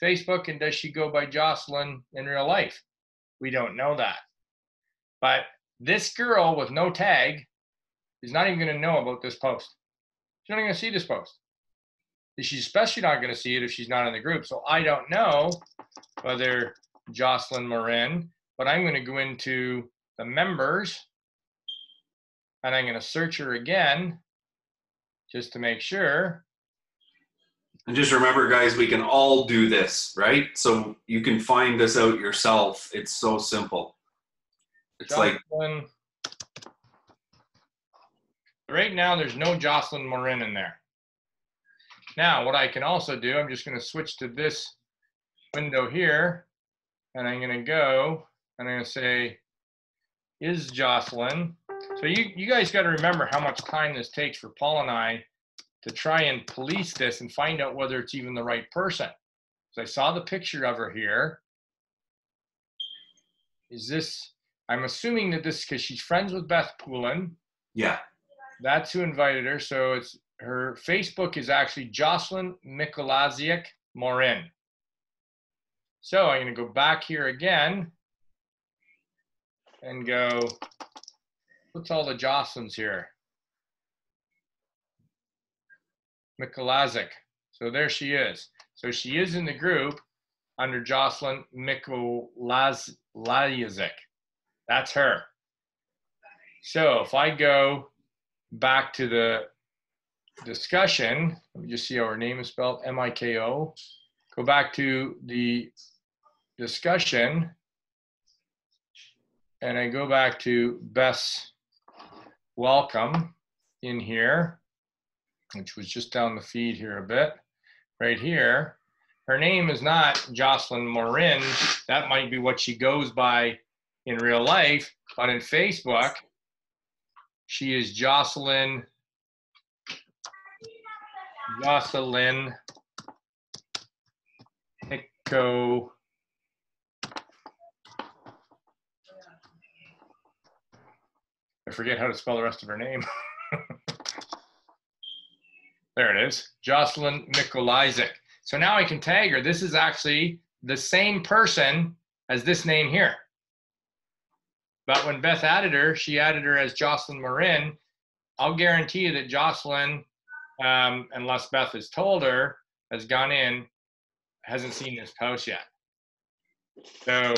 Facebook and does she go by Jocelyn in real life? We don't know that. But this girl with no tag is not even going to know about this post. She's not even going to see this post. She's especially not going to see it if she's not in the group. So I don't know whether Jocelyn Morin, but I'm going to go into the members and I'm going to search her again just to make sure. And just remember, guys, we can all do this, right? So you can find this out yourself. It's so simple. It's Jocelyn, right now there's no Jocelyn Morin in there. Now what I can also do, I'm just going to switch to this window here and I'm going to go and I'm going to say, is Jocelyn. So you guys got to remember how much time this takes for Paul and I to try and police this and find out whether it's even the right person. So I saw the picture of her here. Is this, I'm assuming that this is because she's friends with Beth Poulin. Yeah. That's who invited her. So it's her Facebook is actually Jocelyn Mikolaziak Morin. So I'm going to go back here again and go, what's all the Jocelyns here? Mikolaziak. So there she is. So she is in the group under Jocelyn Mikolaziak. That's her. So if I go back to the discussion, let me just see how her name is spelled, M-I-K-O. Go back to the discussion and I go back to Beth's welcome in here, which was just down the feed here a bit. Right here, her name is not Jocelyn Morin. That might be what she goes by in real life, but in Facebook, she is Jocelyn Nico. I forget how to spell the rest of her name. There it is, Jocelyn Mikolaziak. So now I can tag her. This is actually the same person as this name here. But when Beth added her, she added her as Jocelyn Morin. I'll guarantee you that Jocelyn, unless Beth has told her, has gone in, hasn't seen this post yet. So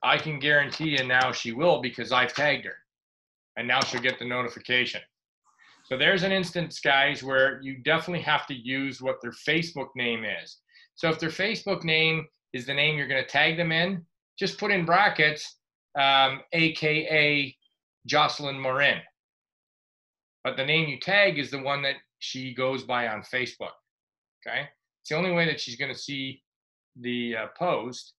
I can guarantee you now she will because I've tagged her. And now she'll get the notification. So there's an instance, guys, where you definitely have to use what their Facebook name is. So if their Facebook name is the name you're going to tag them in, just put in brackets, AKA Jocelyn Morin. But the name you tag is the one that she goes by on Facebook. Okay, it's the only way that she's going to see the post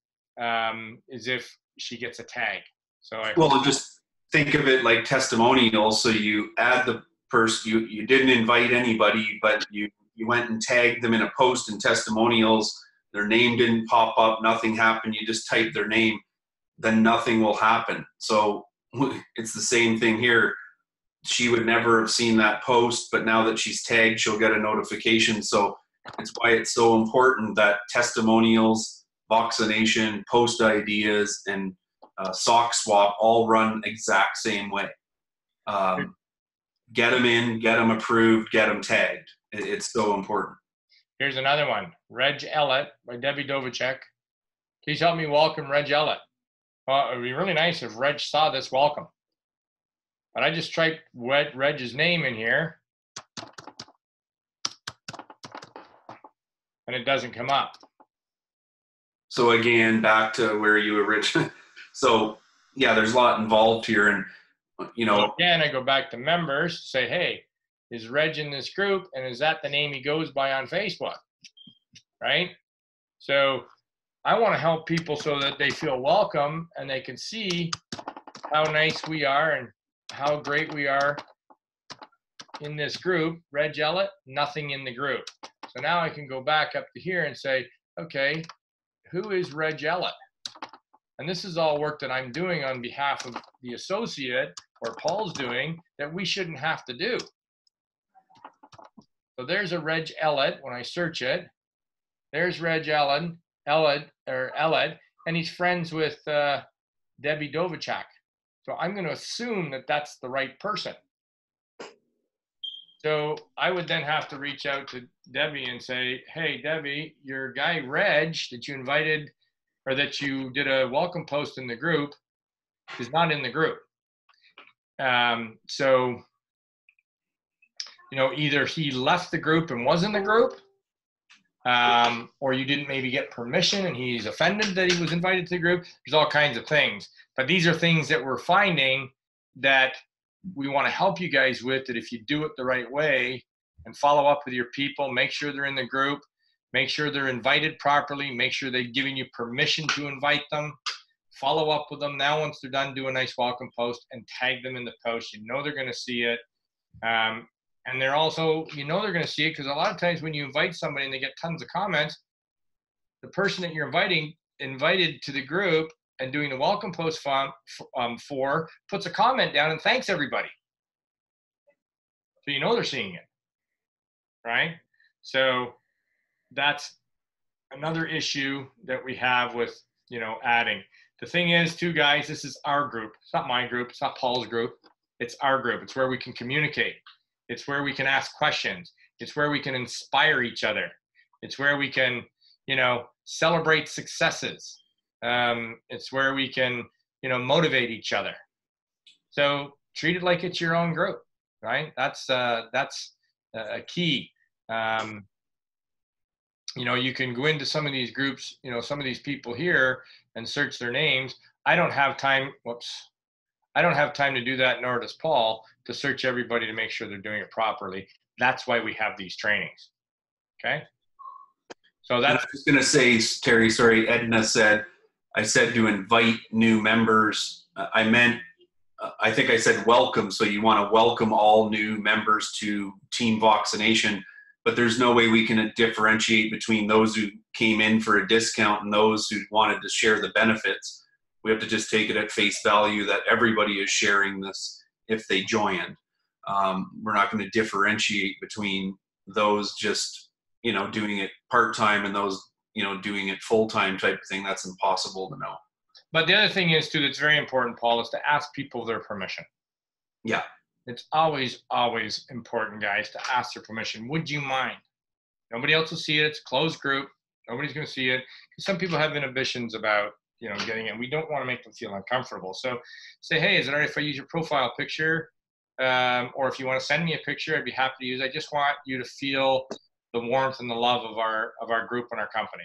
is if she gets a tag. So well, just think of it like testimonials. So you add the person, you didn't invite anybody, but you went and tagged them in a post in testimonials. Their name didn't pop up, nothing happened. You just type their name, then nothing will happen. So it's the same thing here. She would never have seen that post, but now that she's tagged, she'll get a notification. So it's why it's so important that testimonials, Voxxination, post ideas, and sock swap all run exact same way. Get them in, get them approved, get them tagged. It's so important. Here's another one, Reg Ellett by Debbie Dovacek. Please help me welcome Reg Ellett. Well, it would be really nice if Reg saw this welcome. But I just typed Reg's name in here, and it doesn't come up. So again, back to where you originally. So yeah, there's a lot involved here, and So again, I go back to members, say, hey, is Reg in this group, and is that the name he goes by on Facebook? Right? So I want to help people so that they feel welcome and they can see how nice we are and how great we are in this group. Reg Ellett, nothing in the group. So now I can go back up to here and say, okay, who is Reg Ellett? And this is all work that I'm doing on behalf of the associate, or Paul's doing, that we shouldn't have to do. So there's a Reg Ellett when I search it. There's Reg Ellett, and he's friends with Debbie Dovacek. So I'm going to assume that that's the right person. So I would then have to reach out to Debbie and say, hey, Debbie, your guy Reg that you invited, or that you did a welcome post in the group, is not in the group. So, either he left the group and was in the group, or you didn't maybe get permission and he's offended that he was invited to the group. There's all kinds of things. But these are things that we're finding that we want to help you guys with, that if you do it the right way and follow up with your people, make sure they're in the group, make sure they're invited properly, make sure they've given you permission to invite them, follow up with them. Now, once they're done, do a nice welcome post and tag them in the post. They're going to see it. And they're also, they're going to see it because a lot of times when you invite somebody and they get tons of comments, the person that you're invited to the group and doing the welcome post for puts a comment down and thanks everybody. So they're seeing it, right? So that's another issue that we have with, adding. The thing is, too, guys, this is our group. It's not my group. It's not Paul's group. It's our group. It's where we can communicate. It's where we can ask questions. It's where we can inspire each other. It's where we can, celebrate successes. It's where we can, motivate each other. So treat it like it's your own group, right? That's a key. You can go into some of these groups, some of these people here and search their names. I don't have time. I don't have time to do that, nor does Paul, to search everybody to make sure they're doing it properly. That's why we have these trainings. Okay. So that's. I was going to say, Terry, sorry, Edna said, I said to invite new members. I meant, I think I said welcome. So you want to welcome all new members to Team Voxxination, but there's no way we can differentiate between those who came in for a discount and those who wanted to share the benefits. We have to just take it at face value that everybody is sharing this if they joined. We're not going to differentiate between those just, doing it part-time and those, doing it full-time type of thing. That's impossible to know. But the other thing is, too, that's very important, Paul, is to ask people their permission. Yeah. It's always, always important, guys, to ask their permission. Would you mind? Nobody else will see it. It's a closed group. Nobody's going to see it. Some people have inhibitions about, getting it. We don't want to make them feel uncomfortable. So say, hey, is it all right if I use your profile picture? Or if you want to send me a picture, I'd be happy to use it. I just want you to feel the warmth and the love of our group and our company,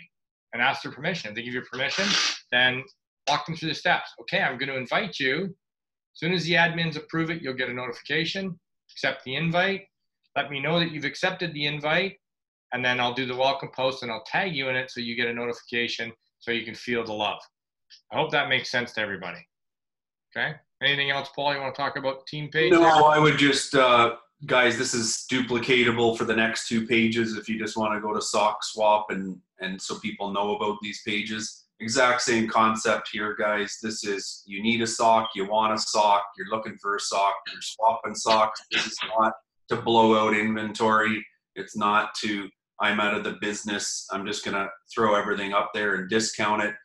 and ask their permission. If they give you permission, then walk them through the steps. Okay, I'm going to invite you. As soon as the admins approve it, you'll get a notification. Accept the invite. Let me know that you've accepted the invite, and then I'll do the welcome post and I'll tag you in it so you get a notification so you can feel the love. I hope that makes sense to everybody. Okay. Anything else, Paul, you want to talk about the team page? No, I would just, guys, this is duplicatable for the next 2 pages if you just want to go to sock swap and so people know about these pages. Exact same concept here, guys. This is, you need a sock, you want a sock, you're looking for a sock, you're swapping socks. This is not to blow out inventory. It's not to, I'm out of the business, I'm just going to throw everything up there and discount it.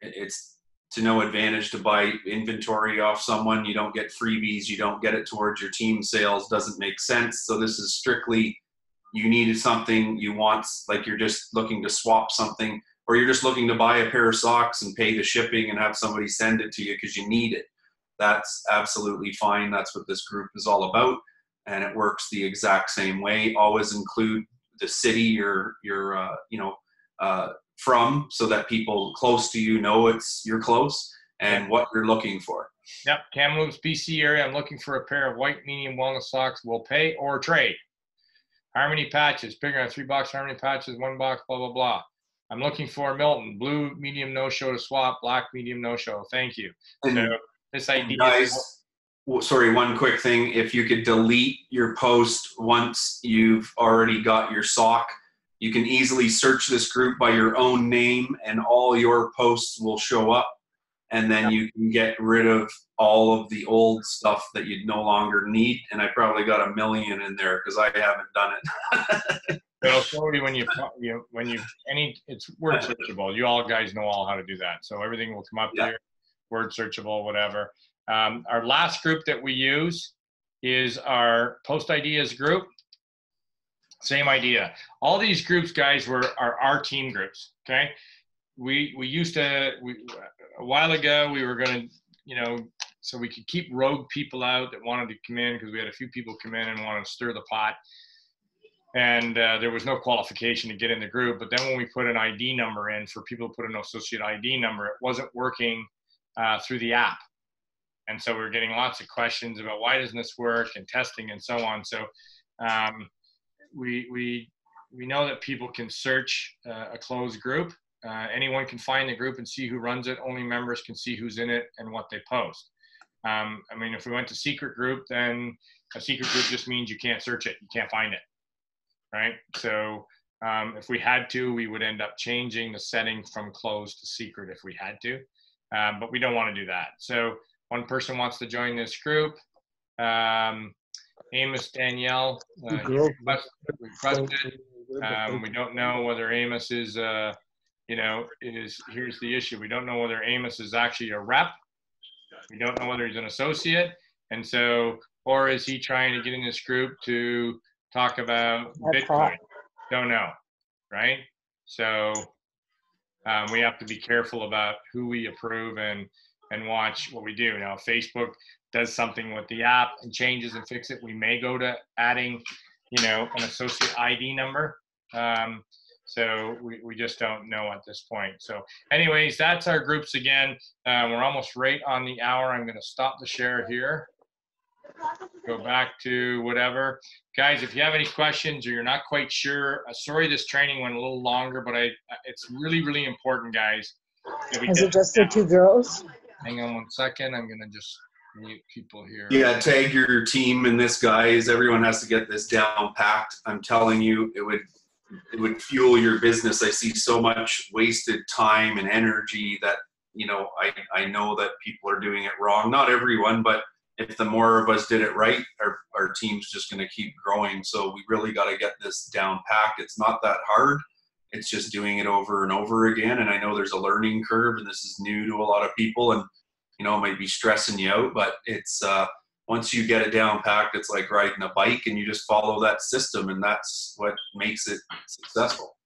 It's to no advantage to buy inventory off someone. You don't get freebies, you don't get it towards your team sales, doesn't make sense. So this is strictly, you needed something, you want, like you're just looking to swap something, or you're just looking to buy a pair of socks and pay the shipping and have somebody send it to you because you need it. That's absolutely fine. That's what this group is all about. And it works the exact same way. Always include the city you're from, so that people close to you know you're close and what you're looking for. Yep, Kamloops, BC area. I'm looking for a pair of white medium wellness socks. Will pay or trade. Harmony patches, bigger than 3 box Harmony patches, 1 box, blah, blah, blah. I'm looking for Milton, blue medium no-show to swap, black medium no-show. Thank you. And so this idea, guys, sorry, one quick thing. If you could delete your post once you've already got your sock, you can easily search this group by your own name and all your posts will show up. And then you can get rid of all of the old stuff that you no longer need. And I probably got 1 million in there because I haven't done it. It'll show you it's word searchable. You all guys know all how to do that. So everything will come up here, word searchable, whatever. Our last group that we use is our post ideas group. Same idea. All these groups, guys, are our team groups. Okay. We used to, a while ago, we were going to, so we could keep rogue people out that wanted to come in, because we had a few people come in and wanted to stir the pot. And there was no qualification to get in the group. But then when we put an ID number in for people to put an associate ID number, it wasn't working through the app. And so we were getting lots of questions about why doesn't this work, and testing and so on. So we know that people can search a closed group. Anyone can find the group and see who runs it. Only members can see who's in it and what they post. I mean, if we went to secret group, then a secret group just means you can't search it. You can't find it, right? So if we had to, we would end up changing the setting from closed to secret if we had to. But we don't want to do that. So one person wants to join this group. Amos Danielle requested. We don't know whether Amos is, here's the issue. We don't know whether Amos is actually a rep. We don't know whether he's an associate. And so, or is he trying to get in this group to talk about Bitcoin? Don't know, right? So we have to be careful about who we approve and watch what we do. Now, if Facebook does something with the app and changes and fix it, we may go to adding, an associate ID number. So we just don't know at this point. So anyways, that's our groups again. We're almost right on the hour. I'm going to stop the share here. Go back to whatever. Guys, if you have any questions or you're not quite sure, sorry this training went a little longer, but it's really, really important, guys. Is it just the 2 girls? Hang on 1 second. I'm going to just mute people here. Yeah, tag your team in this, guys. Everyone has to get this down packed. I'm telling you, it would fuel your business. I see so much wasted time and energy that, I know that people are doing it wrong. Not everyone, but if the more of us did it right, our team's just going to keep growing. So we really got to get this down packed. It's not that hard. It's just doing it over and over again. And I know there's a learning curve, and this is new to a lot of people, and it might be stressing you out, but it's once you get it down packed, it's like riding a bike, and you just follow that system, and that's what makes it successful.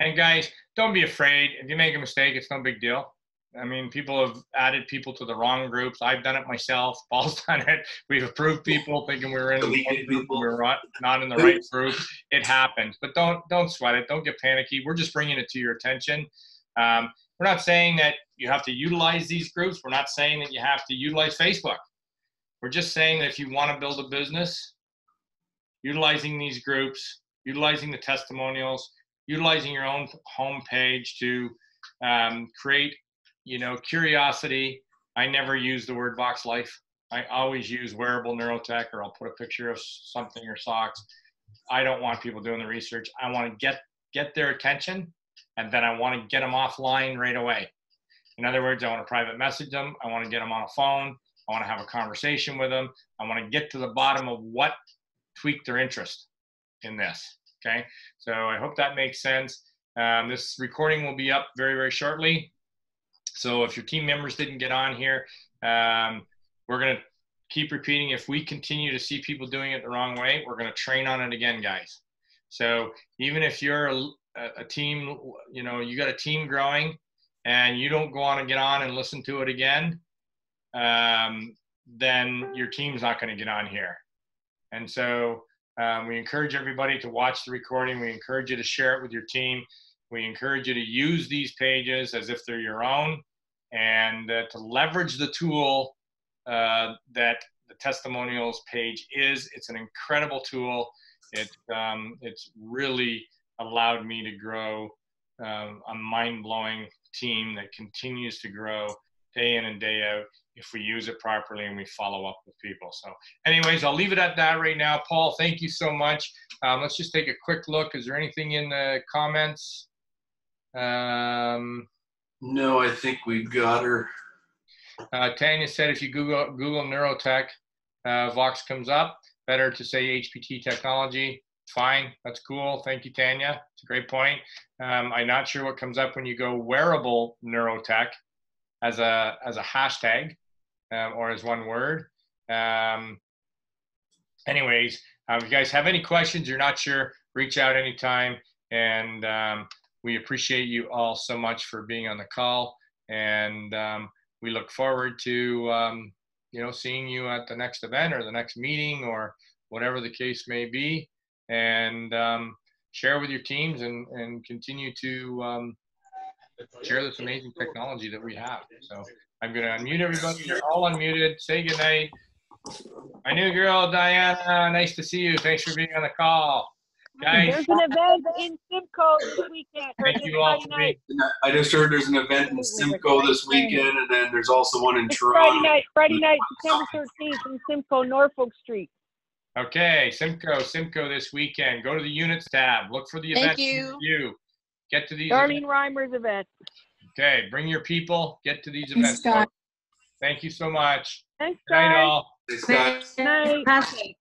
And guys, don't be afraid. If you make a mistake, it's no big deal. I mean, people have added people to the wrong groups. I've done it myself. Paul's done it. We've approved people thinking we were in the wrong group, we were not in the right group. It happens, but don't sweat it. Don't get panicky. We're just bringing it to your attention. We're not saying that you have to utilize these groups. We're not saying that you have to utilize Facebook. We're just saying that if you want to build a business, utilizing these groups, utilizing the testimonials, utilizing your own homepage to create, curiosity. I never use the word Voxxlife. I always use wearable neurotech, or I'll put a picture of something or socks. I don't want people doing the research. I want to get their attention, and then I want to get them offline right away. In other words, I want to private message them. I want to get them on a phone. I want to have a conversation with them. I want to get to the bottom of what tweaked their interest in this. Okay, so I hope that makes sense. This recording will be up very, very shortly. So if your team members didn't get on here, we're going to keep repeating. If we continue to see people doing it the wrong way, we're going to train on it again, guys. So even if you're a team, you got a team growing and you don't go on and get on and listen to it again, then your team's not going to get on here. And so we encourage everybody to watch the recording. We encourage you to share it with your team. We encourage you to use these pages as if they're your own, and to leverage the tool that the testimonials page is. It's an incredible tool. It's really allowed me to grow a mind-blowing team that continues to grow day in and day out if we use it properly and we follow up with people. So anyways, I'll leave it at that right now. Paul, thank you so much. Let's just take a quick look. Is there anything in the comments? No, I think we got her. Tanya said if you Google neurotech, Vox comes up. Better to say HPT technology. Fine, that's cool. Thank you, Tanya. It's a great point. I'm not sure what comes up when you go wearable neurotech as a hashtag or as one word. Anyways, if you guys have any questions, you're not sure, reach out anytime. And we appreciate you all so much for being on the call. And we look forward to seeing you at the next event or the next meeting or whatever the case may be. And share with your teams and continue to share this amazing technology that we have. So I'm going to unmute everybody. You're all unmuted. Say goodnight. My new girl, Diana, nice to see you. Thanks for being on the call. Guys, there's an event in Simcoe this weekend. Thank you all for being. I just heard there's an event in Simcoe this weekend, and then there's also one in Toronto. Friday night, September 13th in Simcoe, Norfolk Street. Okay, Simcoe this weekend. Go to the units tab. Look for the event. Thank you. Get to these Darlene events. Reimer's event. Okay, bring your people. Get to these events. Scott. Thank you so much. Thanks, Good night, guys. all. Thanks, guys. Good night. Fantastic.